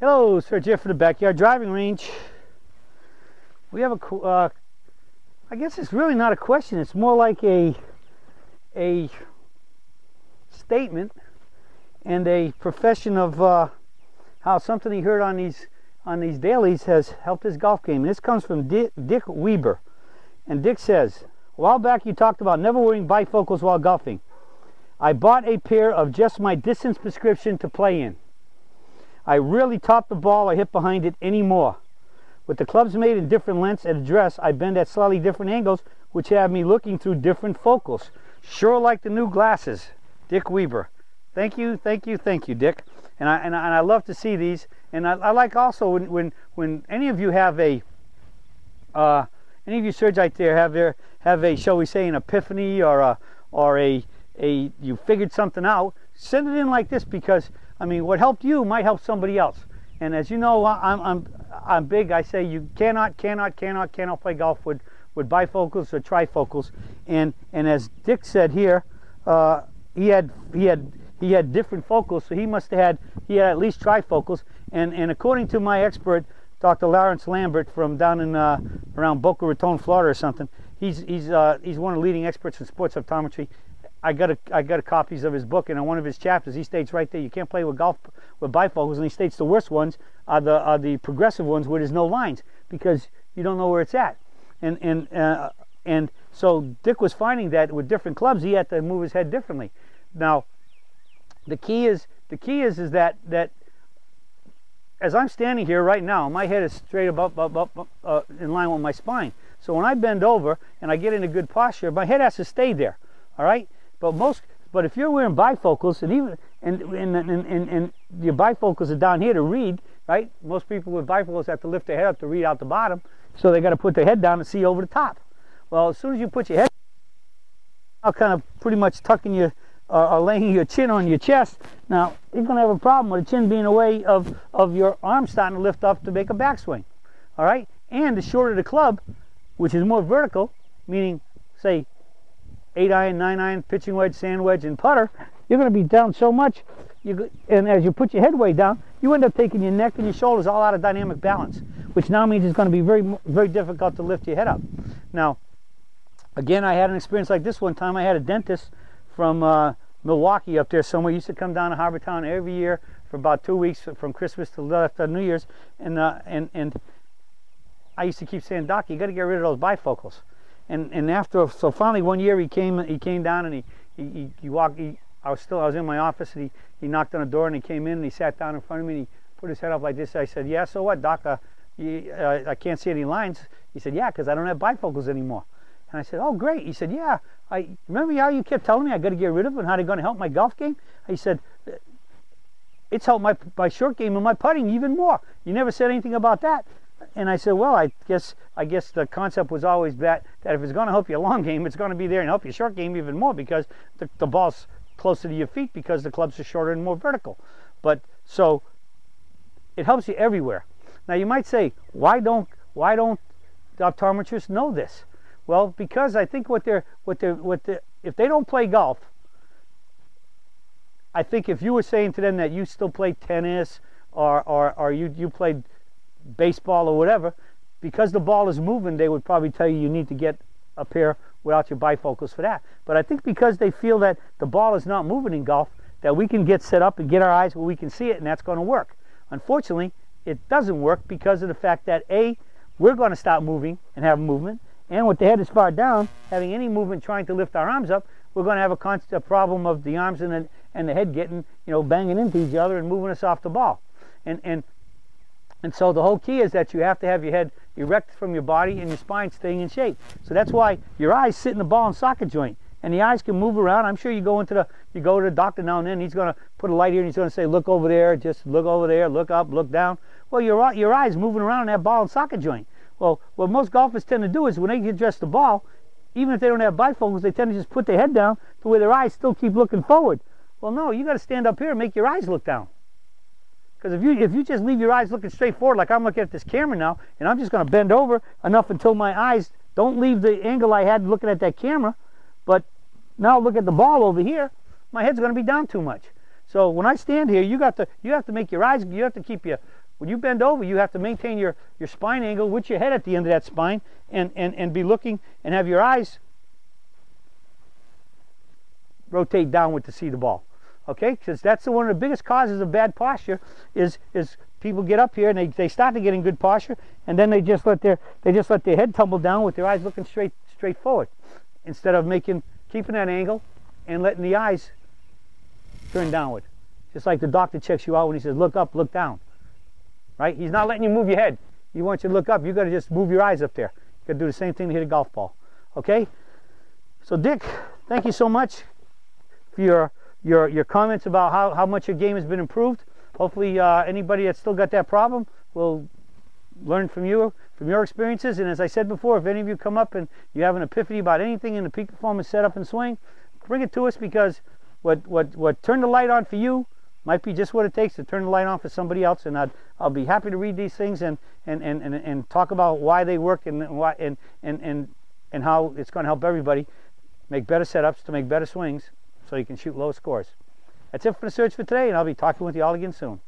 Hello, Serge here for the Backyard Driving Range. We have a, I guess it's really not a question, it's more like a statement and a profession of how something he heard on these dailies has helped his golf game. And this comes from Dick Weber. And Dick says, a while back you talked about never wearing bifocals while golfing. I bought a pair of just my distance prescription to play in. I rarely top the ball or hit behind it anymore. With the clubs made in different lengths and address, I bend at slightly different angles, which have me looking through different focals. Sure like the new glasses. Dick Weber. Thank you, Dick. And I love to see these. And I like also when any of you have any of you Serge out there have a shall we say an epiphany or you figured something out, send it in like this, because I mean, what helped you might help somebody else. And as you know, I'm big. I say you cannot play golf with bifocals or trifocals. And as Dick said here, he had different focals, so he had at least trifocals. And according to my expert, Dr. Lawrence Lambert from down in around Boca Raton, Florida or something, he's one of the leading experts in sports optometry. I got copies of his book, and in one of his chapters he states right there you can't play with golf with bifocals, and he states the worst ones are the progressive ones where there's no lines, because you don't know where it's at. And so Dick was finding that with different clubs he had to move his head differently. Now the key is that as I'm standing here right now, my head is straight up in line with my spine. So when I bend over and I get in a good posture, my head has to stay there. All right. But if you're wearing bifocals, and your bifocals are down here to read, right? Most people with bifocals have to lift their head up to read out the bottom, so they got to put their head down to see over the top. Well, as soon as you put your head down, kind of pretty much tucking your or laying your chin on your chest, now you're going to have a problem with the chin being away of your arm starting to lift up to make a backswing. All right, and the shorter the club, which is more vertical, meaning say 8-iron, 9-iron, pitching wedge, sand wedge, and putter, you're going to be down so much, and as you put your head way down, you end up taking your neck and your shoulders all out of dynamic balance, which now means it's going to be very, very difficult to lift your head up. Now, again, I had an experience like this one time. I had a dentist from Milwaukee up there somewhere. He used to come down to Harbor Town every year for about 2 weeks, from Christmas to after New Year's, and I used to keep saying, Doc, you got to get rid of those bifocals. And after, so finally one year he came down, and he walked. I was in my office, and he knocked on the door, and he came in and he sat down in front of me, and he put his head up like this. I said, yeah, so what, Doc? I can't see any lines. He said, yeah, because I don't have bifocals anymore. And I said, oh, great. He said, yeah, I remember how you kept telling me I got to get rid of them and how they're going to help my golf game? He said, it's helped my short game and my putting even more. You never said anything about that. And I said, well, I guess the concept was always that if it's going to help your long game, it's going to be there and help your short game even more, because the ball's closer to your feet because the clubs are shorter and more vertical. But so it helps you everywhere. Now you might say, why don't the optometrists know this? Well, because I think if they don't play golf, I think if you were saying to them that you still play tennis or you played baseball or whatever, because the ball is moving, they would probably tell you need to get a pair without your bifocals for that. But I think because they feel that the ball is not moving in golf, that we can get set up and get our eyes where we can see it, and that's going to work. Unfortunately, it doesn't work because of the fact that A, we're going to stop moving and have movement, and with the head as far down, having any movement trying to lift our arms up, we're going to have a constant problem of the arms and the head getting, banging into each other and moving us off the ball. And so the whole key is that you have to have your head erect from your body and your spine staying in shape. So that's why your eyes sit in the ball and socket joint, and the eyes can move around. I'm sure you go to the doctor now and then. He's going to put a light here and he's going to say, look over there, just look over there, look up, look down. Well, your eyes moving around in that ball and socket joint. Well, what most golfers tend to do is when they address the ball, even if they don't have bifocals, they tend to just put their head down to where their eyes still keep looking forward. Well, no, you got to stand up here and make your eyes look down. Because if you just leave your eyes looking straight forward, like I'm looking at this camera now, and I'm just going to bend over enough until my eyes don't leave the angle I had looking at that camera, but now look at the ball over here, my head's going to be down too much. So when I stand here, you have to make your eyes, you have to keep your When you bend over, you have to maintain your spine angle with your head at the end of that spine, and be looking and have your eyes rotate downward to see the ball. Okay, because that's one of the biggest causes of bad posture is people get up here and they start to get in good posture, and then they just let their head tumble down with their eyes looking straight forward, instead of keeping that angle and letting the eyes turn downward. Just like the doctor checks you out when he says look up, look down. Right? He's not letting you move your head. He wants you to look up. You've got to just move your eyes up there. You've got to do the same thing to hit a golf ball. Okay? So Dick, thank you so much for your comments about how much your game has been improved. Hopefully anybody that's still got that problem will learn from your experiences. And as I said before, if any of you come up and you have an epiphany about anything in the peak performance setup and swing, bring it to us, because what turned the light on for you might be just what it takes to turn the light on for somebody else. And I'll be happy to read these things and talk about why they work and how it's going to help everybody make better setups to make better swings so you can shoot low scores. That's it for the search for today, and I'll be talking with you all again soon.